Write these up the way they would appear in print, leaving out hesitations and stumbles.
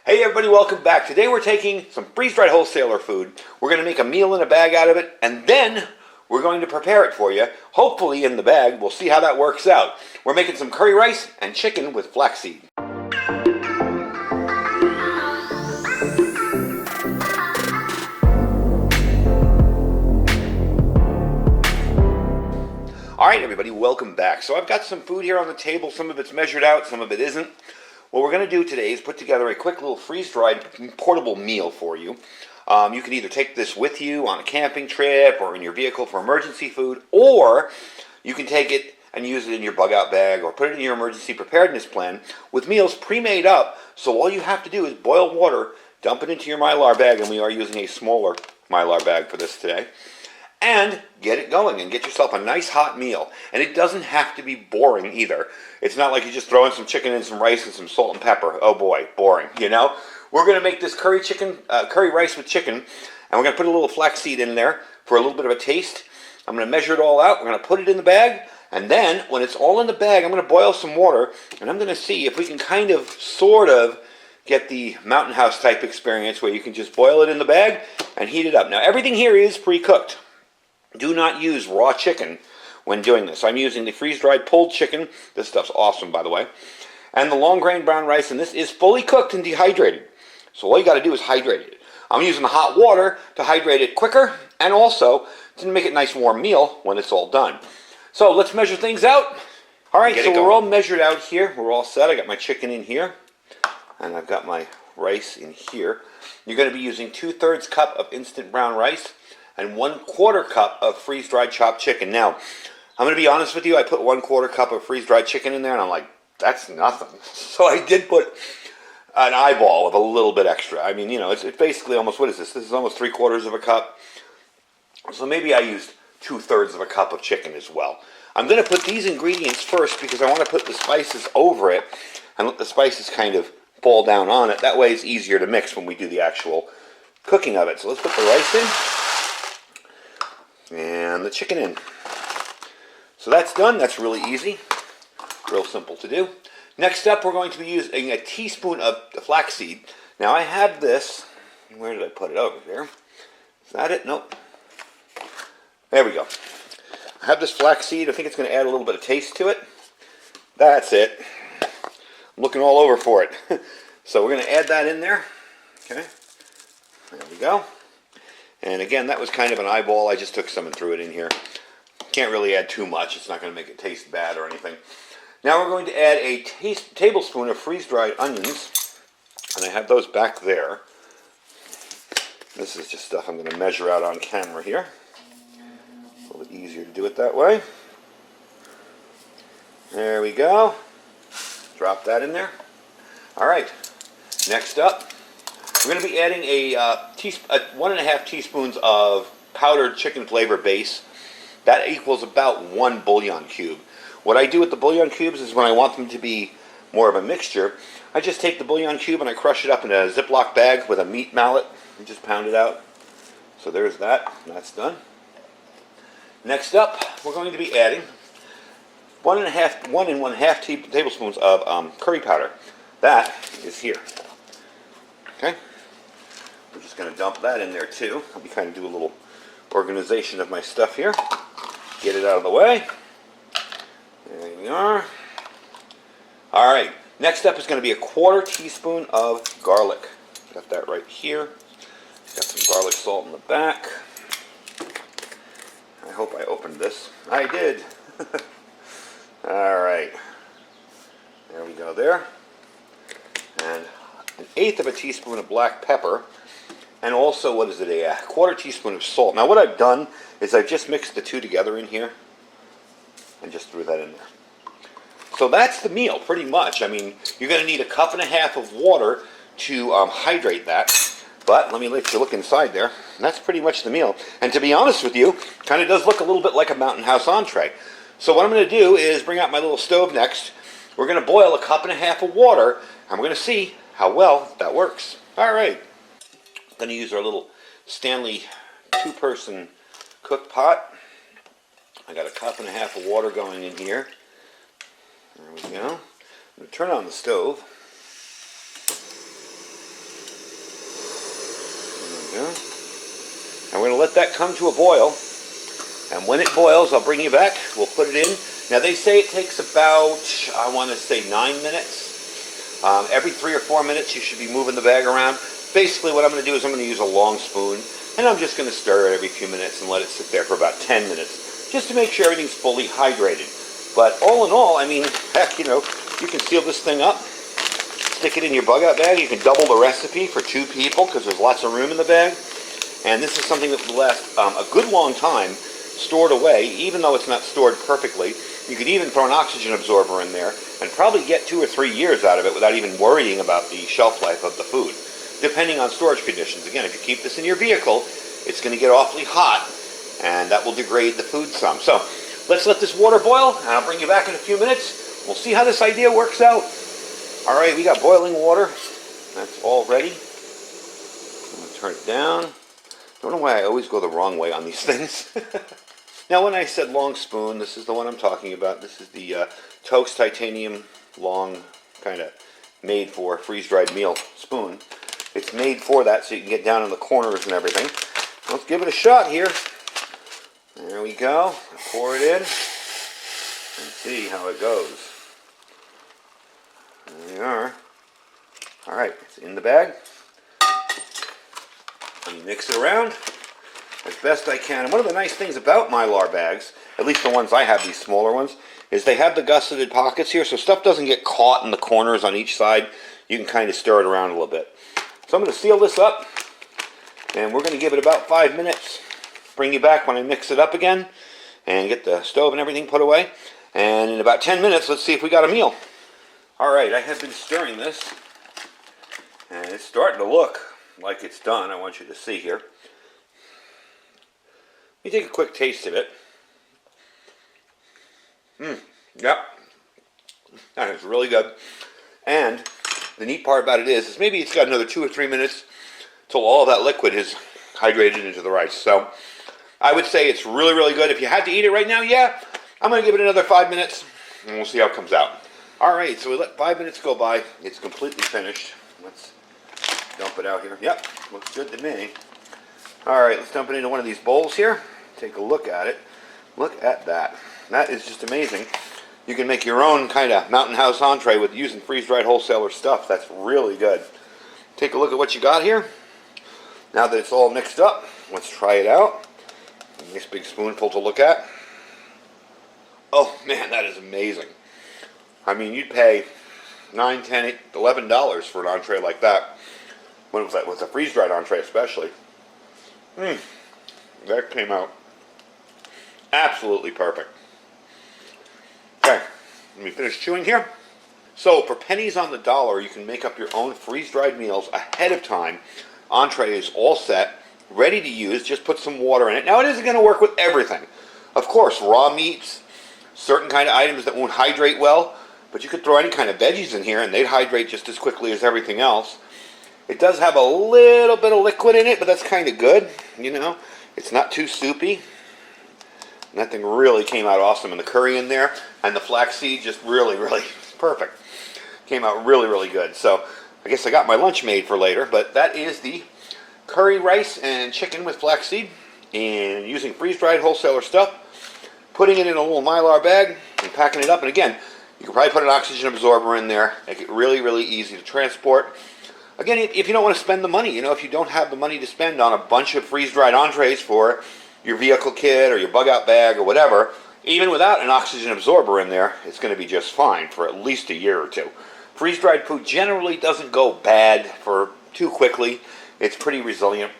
Hey everybody, welcome back. Today we're taking some freeze-dried wholesaler food. We're going to make a meal in a bag out of it, and then we're going to prepare it for you, hopefully in the bag. We'll see how that works out. We're making some curry rice and chicken with flaxseed. Alright everybody, welcome back. So I've got some food here on the table. Some of it's measured out, some of it isn't. What we're going to do today is put together a quick little freeze-dried portable meal for you. You can either take this with you on a camping trip or in your vehicle for emergency food, or you can take it and use it in your bug-out bag or put it in your emergency preparedness plan with meals pre-made up. So all you have to do is boil water, dump it into your Mylar bag, and we are using a smaller Mylar bag for this today, and get it going and get yourself a nice hot meal. And it doesn't have to be boring either. It's not like you just throw in some chicken and some rice and some salt and pepper. Oh boy, boring, you know? We're going to make this curry rice with chicken, and we're going to put a little flaxseed in there for a little bit of a taste. I'm going to measure it all out. We're going to put it in the bag, and then when it's all in the bag, I'm going to boil some water, and I'm going to see if we can kind of, sort of, get the Mountain House type experience where you can just boil it in the bag and heat it up. Now, everything here is pre-cooked. Do not use raw chicken when doing this. I'm using the freeze-dried pulled chicken. This stuff's awesome, by the way. And the long-grain brown rice, and this is fully cooked and dehydrated. So all you got to do is hydrate it. I'm using the hot water to hydrate it quicker and also to make it a nice warm meal when it's all done. So let's measure things out. All right, so we're all measured out here. We're all set. I got my chicken in here, and I've got my rice in here. You're going to be using 2/3 cup of instant brown rice and 1/4 cup of freeze-dried chopped chicken. Now, I'm going to be honest with you, I put 1/4 cup of freeze-dried chicken in there, and I'm like, that's nothing. So I did put an eyeball of a little bit extra. I mean, you know, it's basically almost, what is this? This is almost 3/4 of a cup. So maybe I used 2/3 of a cup of chicken as well. I'm going to put these ingredients first because I want to put the spices over it and let the spices kind of fall down on it. That way it's easier to mix when we do the actual cooking of it. So let's put the rice in and the chicken in. So that's done. That's really easy. Real simple to do. Next up, we're going to be using a teaspoon of the flaxseed. Now I have this. Where did I put it? Over here. Is that it? Nope. There we go. I have this flaxseed. I think it's going to add a little bit of taste to it. That's it. I'm looking all over for it. So we're going to add that in there. Okay. There we go. And again, that was kind of an eyeball. I just took some and threw it in here. Can't really add too much. It's not going to make it taste bad or anything. Now we're going to add a tablespoon of freeze-dried onions. And I have those back there. This is just stuff I'm going to measure out on camera here. A little bit easier to do it that way. There we go. Drop that in there. All right. Next up, we're going to be adding a 1.5 teaspoons of powdered chicken flavor base. That equals about 1 bouillon cube. What I do with the bouillon cubes is when I want them to be more of a mixture, I just take the bouillon cube and I crush it up in a Ziploc bag with a meat mallet and just pound it out. So there's that. That's done. Next up, we're going to be adding 1 1/2 tablespoons of curry powder. That is here. Okay. We're just going to dump that in there too. Let me kind of do a little organization of my stuff here. Get it out of the way. There we are. All right. Next up is going to be a 1/4 teaspoon of garlic. Got that right here. Got some garlic salt in the back. I hope I opened this. I did. All right. There we go there. And 1/8 teaspoon of black pepper. And also, what is it, a 1/4 teaspoon of salt. Now what I've done is I've just mixed the two together in here and just threw that in there. So that's the meal, pretty much. I mean, you're going to need 1.5 cups of water to hydrate that. But let me let you look inside there. That's pretty much the meal. And to be honest with you, kind of does look a little bit like a Mountain House entree. So what I'm going to do is bring out my little stove next. We're going to boil 1.5 cups of water, and we're going to see how well that works. All right. Going to use our little Stanley 2-person cook pot. I got 1.5 cups of water going in here. There we go. I'm going to turn on the stove. we're going to let that come to a boil. And when it boils, I'll bring you back. We'll put it in. Now, they say it takes about, I want to say 9 minutes. Every 3 or 4 minutes, you should be moving the bag around. Basically, what I'm going to do is I'm going to use a long spoon, and I'm just going to stir it every few minutes and let it sit there for about 10 minutes, just to make sure everything's fully hydrated. But all in all, I mean, heck, you know, you can seal this thing up, stick it in your bug-out bag. You can double the recipe for 2 people because there's lots of room in the bag. And this is something that will last a good long time stored away, even though it's not stored perfectly. You could even throw an oxygen absorber in there and probably get 2 or 3 years out of it without even worrying about the shelf life of the food, depending on storage conditions. Again, if you keep this in your vehicle, it's going to get awfully hot, and that will degrade the food some. So let's let this water boil, and I'll bring you back in a few minutes. We'll see how this idea works out. All right, we got boiling water. That's all ready. I'm going to turn it down. Don't know why I always go the wrong way on these things. Now, when I said long spoon, this is the one I'm talking about. This is the Toast titanium long, kind of made for freeze-dried meal spoon. It's made for that so you can get down in the corners and everything. Let's give it a shot here. There we go. Pour it in and see how it goes. There we are. All right, it's in the bag. Let me mix it around as best I can. And one of the nice things about Mylar bags, at least the ones I have, these smaller ones, is they have the gusseted pockets here, so stuff doesn't get caught in the corners on each side. You can kind of stir it around a little bit. So I'm going to seal this up, and we're going to give it about 5 minutes. Bring you back when I mix it up again and get the stove and everything put away. And in about 10 minutes, let's see if we got a meal. All right, I have been stirring this, and it's starting to look like it's done. I want you to see here. Let me take a quick taste of it. Yep. That is really good. And the neat part about it is maybe it's got another 2 or 3 minutes till all of that liquid is hydrated into the rice. So I would say it's really, really good. If you had to eat it right now, yeah, I'm going to give it another 5 minutes, and we'll see how it comes out. All right, so we let 5 minutes go by. It's completely finished. Let's dump it out here. Yep, looks good to me. All right, let's dump it into one of these bowls here. Take a look at it. Look at that. That is just amazing. You can make your own kind of mountain house entree with using freeze-dried wholesaler stuff. That's really good. Take a look at what you got here. Now that it's all mixed up, let's try it out. Nice big spoonful to look at. Oh man, that is amazing. I mean, you'd pay $9, $10, $11 for an entree like that. When it was a freeze-dried entree especially. That came out absolutely perfect. Okay, let me finish chewing here. So for pennies on the dollar, you can make up your own freeze-dried meals ahead of time. Entree is all set, ready to use. Just put some water in it. Now, it isn't going to work with everything. Of course, raw meats, certain kind of items that won't hydrate well, but you could throw any kind of veggies in here and they'd hydrate just as quickly as everything else. It does have a little bit of liquid in it, but that's kind of good, you know. It's not too soupy. Nothing really came out awesome. And the curry in there and the flaxseed just really, really perfect. Came out really, really good. So I guess I got my lunch made for later, but that is the curry rice and chicken with flaxseed and using freeze-dried wholesaler stuff, putting it in a little Mylar bag and packing it up. And again, you can probably put an oxygen absorber in there, make it really, really easy to transport. Again, if you don't want to spend the money, you know, if you don't have the money to spend on a bunch of freeze-dried entrees for your vehicle kit or your bug-out bag or whatever, even without an oxygen absorber in there, it's going to be just fine for at least a year or two. Freeze-dried food generally doesn't go bad for too quickly. It's pretty resilient.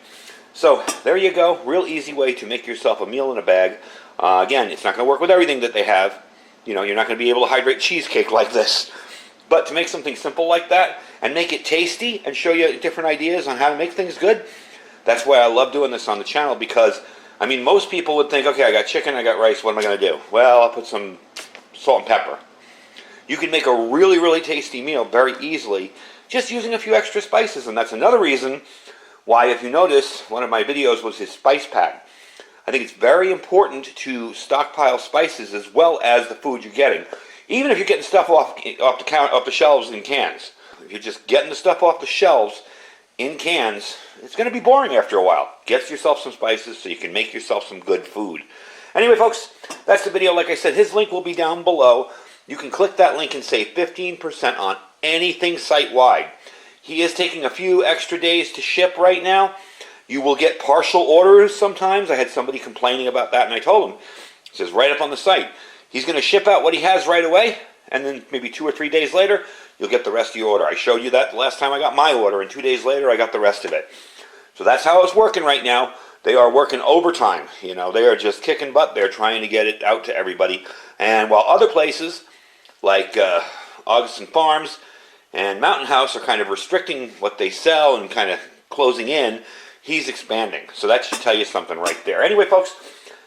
So there you go. Real easy way to make yourself a meal in a bag. Again, it's not going to work with everything that they have. You know, you're not going to be able to hydrate cheesecake like this. But to make something simple like that and make it tasty and show you different ideas on how to make things good, that's why I love doing this on the channel, because, I mean, most people would think, okay, I got chicken, I got rice, what am I going to do? Well, I'll put some salt and pepper. You can make a really, really tasty meal very easily just using a few extra spices, and that's another reason why, if you notice, one of my videos was his spice pack. I think it's very important to stockpile spices as well as the food you're getting. Even if you're getting stuff off the shelves in cans. If you're just getting the stuff off the shelves, in cans, it's going to be boring after a while. Get yourself some spices so you can make yourself some good food. Anyway, folks, that's the video. Like I said, his link will be down below. You can click that link and save 15% on anything site-wide. He is taking a few extra days to ship right now. You will get partial orders sometimes. I had somebody complaining about that, and I told him, it says right up on the site, he's going to ship out what he has right away, and then maybe 2 or 3 days later, you'll get the rest of your order. I showed you that the last time I got my order, and 2 days later, I got the rest of it. So that's how it's working right now. They are working overtime. You know, they are just kicking butt. They're trying to get it out to everybody. And while other places, like Augustin Farms and Mountain House, are kind of restricting what they sell and kind of closing in, he's expanding. So that should tell you something right there. Anyway, folks,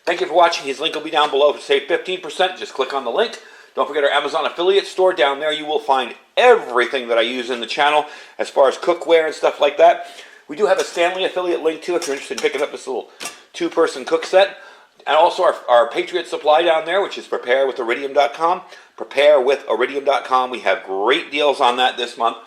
thank you for watching. His link will be down below to save 15%. Just click on the link. Don't forget our Amazon affiliate store. Down there you will find everything that I use in the channel as far as cookware and stuff like that. We do have a Stanley affiliate link too if you're interested in picking up this little 2-person cook set. And also our Patriot Supply down there, which is preparewithiridium.com. Preparewithiridium.com. We have great deals on that this month.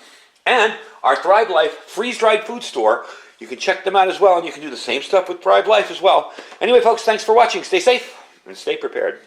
And our Thrive Life freeze-dried food store. You can check them out as well, and you can do the same stuff with Thrive Life as well. Anyway, folks, thanks for watching. Stay safe and stay prepared.